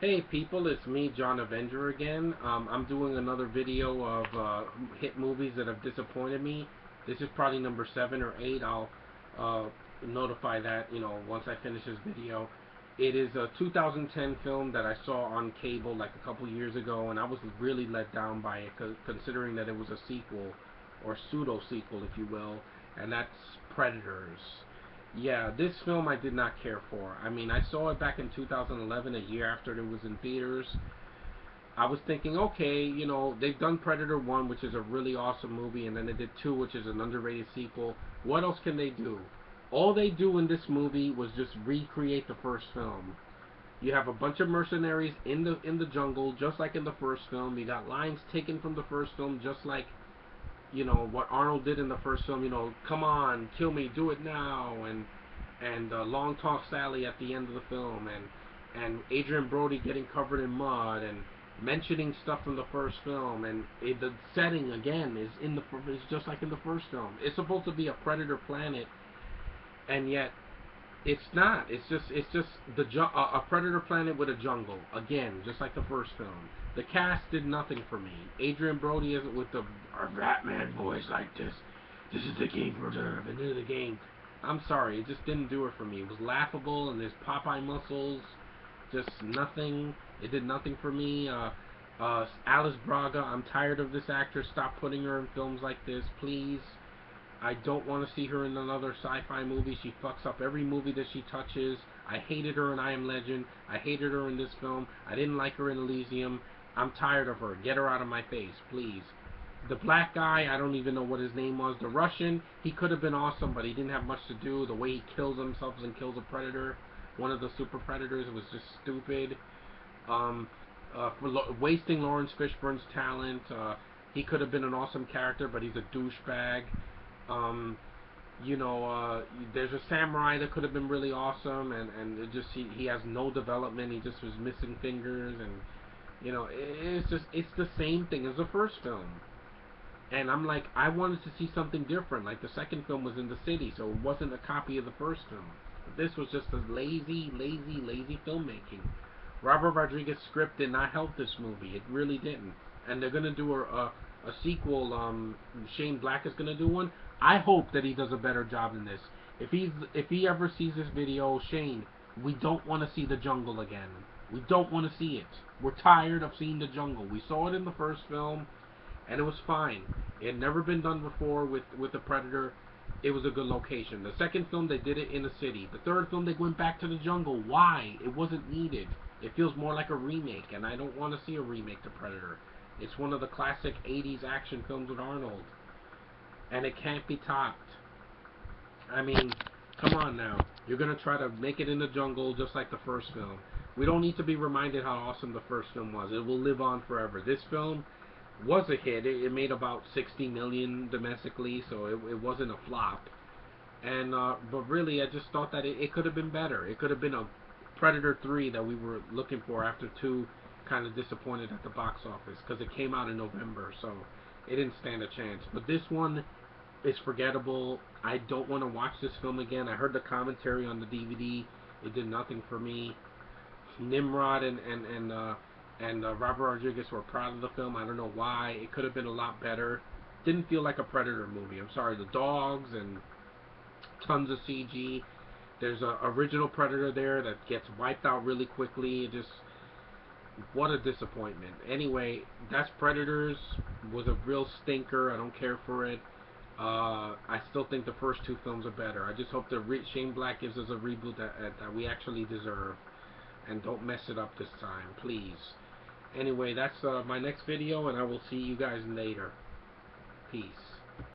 Hey people, it's me, John Avenger again. I'm doing another video of hit movies that have disappointed me. This is probably number 7 or 8. I'll uh, notify that, once I finish this video. It is a 2010 film that I saw on cable like a couple years ago, and I was really let down by it, considering that it was a sequel, or pseudo-sequel, if you will, and that's Predators. Yeah, this film I did not care for. I mean, I saw it back in 2011, a year after it was in theaters. I was thinking, okay, they've done Predator 1, which is a really awesome movie, and then they did 2, which is an underrated sequel. What else can they do? All they do in this movie was just recreate the first film. You have a bunch of mercenaries in the jungle, just like in the first film. You got lines taken from the first film, just like what Arnold did in the first film. Come on, kill me, do it now, and Long Talk Sally at the end of the film, and Adrian Brody getting covered in mud and mentioning stuff from the first film, and the setting again is just like in the first film. It's supposed to be a predator planet, and yet it's not. It's just a predator planet with a jungle again, just like the first film. The cast did nothing for me. Adrian Brody isn't with the Batman voice like this. This is the game preserve, and this is the game. I'm sorry, it just didn't do it for me. It was laughable, and there's Popeye muscles, just nothing. It did nothing for me. Alice Braga, I'm tired of this actress. Stop putting her in films like this, please. I don't want to see her in another sci-fi movie. She fucks up every movie that she touches. I hated her in I Am Legend. I hated her in this film. I didn't like her in Elysium. I'm tired of her. Get her out of my face, please. The black guy, I don't even know what his name was. The Russian, he could have been awesome, but he didn't have much to do. The way he kills himself and kills a predator, one of the super predators, was just stupid. Wasting Lawrence Fishburne's talent. He could have been an awesome character, but he's a douchebag. Um, there's a samurai that could have been really awesome, and he has no development. He just was missing fingers, and it's the same thing as the first film. And I'm like, I wanted to see something different. Like the second film was in the city, so it wasn't a copy of the first film. But this was just a lazy filmmaking. Robert Rodriguez's script did not help this movie. It really didn't. And they're gonna do a sequel. Shane Black is gonna do one. I hope that he does a better job than this. If he ever sees this video, Shane, we don't want to see the jungle again. We don't want to see it. We're tired of seeing the jungle. We saw it in the first film, and it was fine. It had never been done before with a predator. It was a good location. The second film, they did it in a city. The third film, they went back to the jungle. Why? It wasn't needed. It feels more like a remake, and I don't want to see a remake to Predator. It's one of the classic 80s action films with Arnold, and it can't be topped. I mean, come on now. You're going to try to make it in the jungle just like the first film. We don't need to be reminded how awesome the first film was. It will live on forever. This film was a hit. It made about 60 million domestically, so it wasn't a flop. And but really, I just thought that it could have been better. It could have been a Predator 3 that we were looking for after 2 kind of disappointed at the box office because it came out in November, so it didn't stand a chance. But this one is forgettable. I don't want to watch this film again. I heard the commentary on the DVD. It did nothing for me. Nimrod and Robert Rodriguez were proud of the film. I don't know why. It could have been a lot better. Didn't feel like a Predator movie. I'm sorry. The dogs and tons of CG. There's a original Predator there that gets wiped out really quickly. What a disappointment. Anyway, that's Predators. Was a real stinker. I don't care for it. I still think the first 2 films are better. I just hope that Shane Black gives us a reboot that we actually deserve. And don't mess it up this time, please. Anyway, that's my next video, and I will see you guys later. Peace.